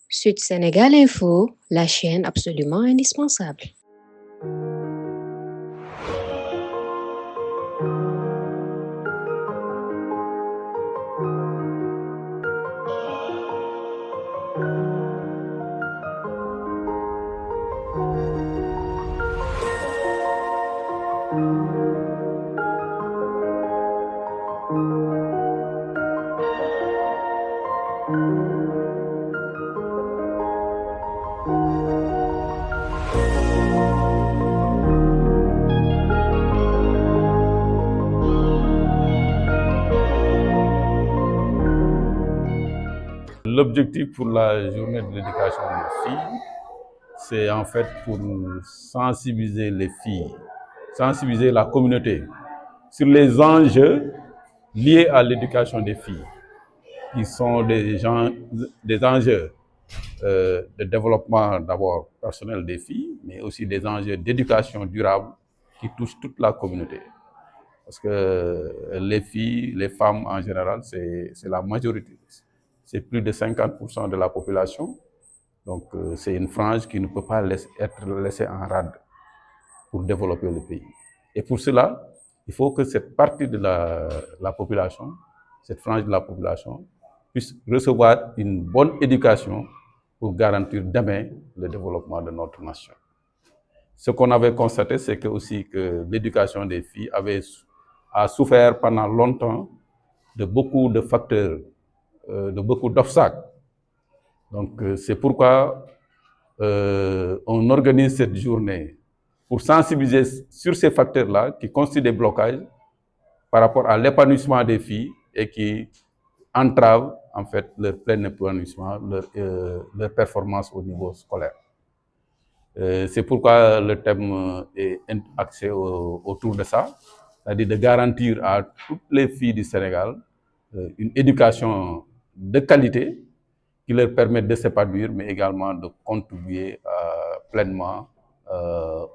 Sud Sénégal Info, la chaîne absolument indispensable. L'objectif pour la journée de l'éducation des filles, c'est en fait pour sensibiliser les filles, sensibiliser la communauté sur les enjeux liés à l'éducation des filles, qui sont des enjeux de développement d'abord personnel des filles, mais aussi des enjeux d'éducation durable qui touchent toute la communauté. Parce que les filles, les femmes en général, c'est la majorité. C'est plus de 50% de la population. Donc c'est une frange qui ne peut pas être laissée en rade pour développer le pays. Et pour cela, il faut que cette partie de la population, cette frange de la population, puisse recevoir une bonne éducation pour garantir demain le développement de notre nation. Ce qu'on avait constaté, c'est que aussi que l'éducation des filles a souffert pendant longtemps de beaucoup de facteurs, de beaucoup d'obstacles. Donc c'est pourquoi on organise cette journée pour sensibiliser sur ces facteurs-là qui constituent des blocages par rapport à l'épanouissement des filles et qui entravent en fait leur plein épanouissement, leur performance au niveau scolaire. C'est pourquoi le thème est axé autour de ça, c'est-à-dire de garantir à toutes les filles du Sénégal une éducation de qualité qui leur permette de s'épanouir, mais également de contribuer pleinement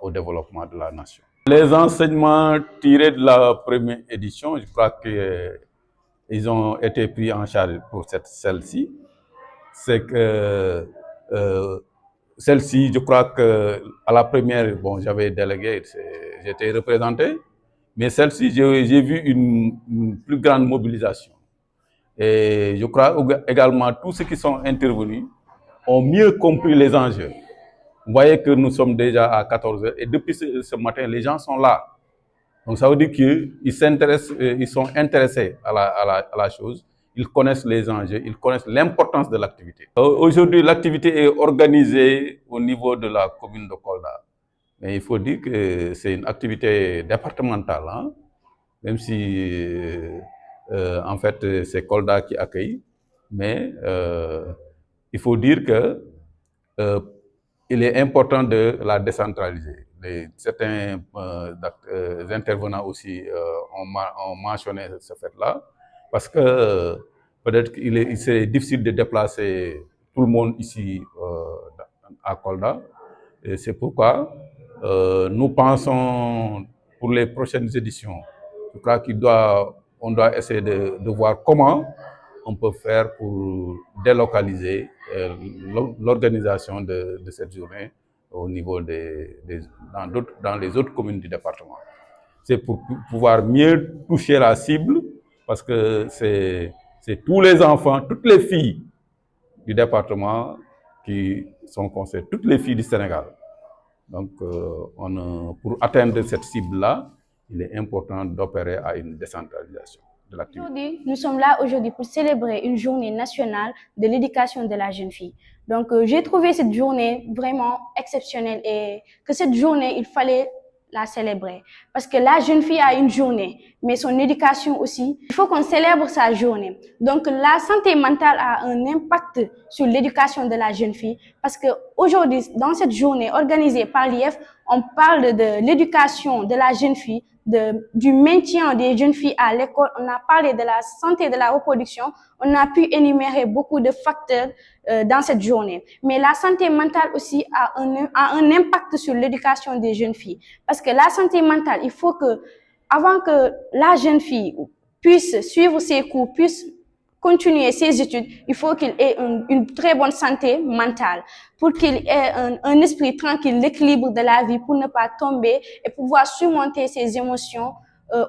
au développement de la nation. Les enseignements tirés de la première édition, je crois qu'ils ont été pris en charge pour celle-ci. C'est que celle-ci, je crois que à la première, bon, j'avais délégué, j'étais représenté, mais celle-ci, j'ai vu une plus grande mobilisation. Et je crois également tous ceux qui sont intervenus ont mieux compris les enjeux. Vous voyez que nous sommes déjà à 14 heures et depuis ce matin, les gens sont là. Donc ça veut dire qu'ils s'intéressent, ils sont intéressés à la chose, ils connaissent les enjeux, ils connaissent l'importance de l'activité. Aujourd'hui, l'activité est organisée au niveau de la commune de Kolda. Mais il faut dire que c'est une activité départementale, hein, même si en fait c'est Kolda qui accueille. Mais il faut dire que il est important de la décentraliser. Certains intervenants aussi ont mentionné ce fait-là, parce que peut-être qu'il serait difficile de déplacer tout le monde ici à Kolda. Et c'est pourquoi nous pensons pour les prochaines éditions, je crois on doit essayer de voir comment on peut faire pour délocaliser l'organisation de cette journée au niveau dans les autres communes du département. C'est pour pouvoir mieux toucher la cible, parce que c'est tous les enfants, toutes les filles du département qui sont concernées, toutes les filles du Sénégal. Donc, pour atteindre cette cible-là, il est important d'opérer à une décentralisation de l'activité. Aujourd'hui, nous sommes là aujourd'hui pour célébrer une journée nationale de l'éducation de la jeune fille. Donc, j'ai trouvé cette journée vraiment exceptionnelle et que cette journée, il fallait la célébrer. Parce que la jeune fille a une journée, mais son éducation aussi, il faut qu'on célèbre sa journée. Donc, la santé mentale a un impact sur l'éducation de la jeune fille parce que aujourd'hui, dans cette journée organisée par l'IEF, on parle de l'éducation de la jeune fille, du maintien des jeunes filles à l'école, on a parlé de la santé de la reproduction, on a pu énumérer beaucoup de facteurs dans cette journée. Mais la santé mentale aussi a un impact sur l'éducation des jeunes filles. Parce que la santé mentale, avant que la jeune fille puisse suivre ses cours, puisse continuer ses études, il faut qu'il ait une très bonne santé mentale, pour qu'il ait un esprit tranquille, l'équilibre de la vie, pour ne pas tomber et pouvoir surmonter ses émotions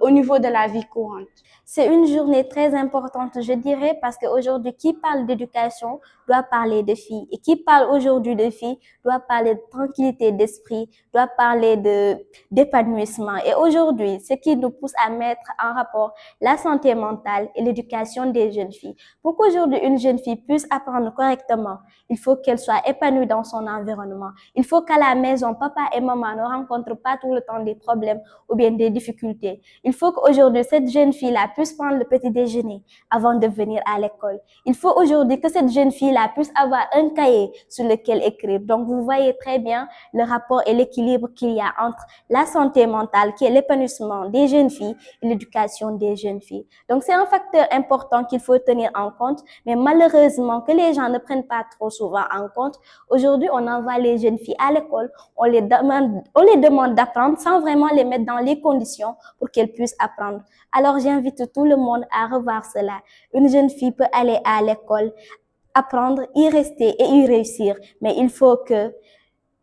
au niveau de la vie courante. C'est une journée très importante, je dirais, parce qu'aujourd'hui, qui parle d'éducation doit parler de filles. Et qui parle aujourd'hui de filles doit parler de tranquillité d'esprit, doit parler d'épanouissement. Et aujourd'hui, ce qui nous pousse à mettre en rapport la santé mentale et l'éducation des jeunes filles. Pour qu'aujourd'hui, une jeune fille puisse apprendre correctement, il faut qu'elle soit épanouie dans son environnement. Il faut qu'à la maison, papa et maman ne rencontrent pas tout le temps des problèmes ou bien des difficultés. Il faut qu'aujourd'hui, cette jeune fille-là puisse prendre le petit déjeuner avant de venir à l'école. Il faut aujourd'hui que cette jeune fille-là puisse avoir un cahier sur lequel écrire. Donc, vous voyez très bien le rapport et l'équilibre qu'il y a entre la santé mentale, qui est l'épanouissement des jeunes filles, et l'éducation des jeunes filles. Donc, c'est un facteur important qu'il faut tenir en compte, mais malheureusement que les gens ne prennent pas trop souvent en compte. Aujourd'hui, on envoie les jeunes filles à l'école, on les demande d'apprendre sans vraiment les mettre dans les conditions pour qu'elles puissent apprendre. Alors, j'invite tout le monde à revoir cela. Une jeune fille peut aller à l'école, apprendre, y rester et y réussir, mais il faut que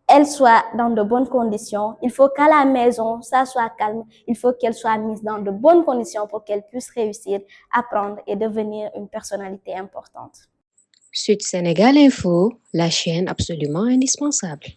elle soit dans de bonnes conditions. Il faut qu'à la maison, ça soit calme. Il faut qu'elle soit mise dans de bonnes conditions pour qu'elle puisse réussir, apprendre et devenir une personnalité importante. Sud Sénégal Info, la chaîne absolument indispensable.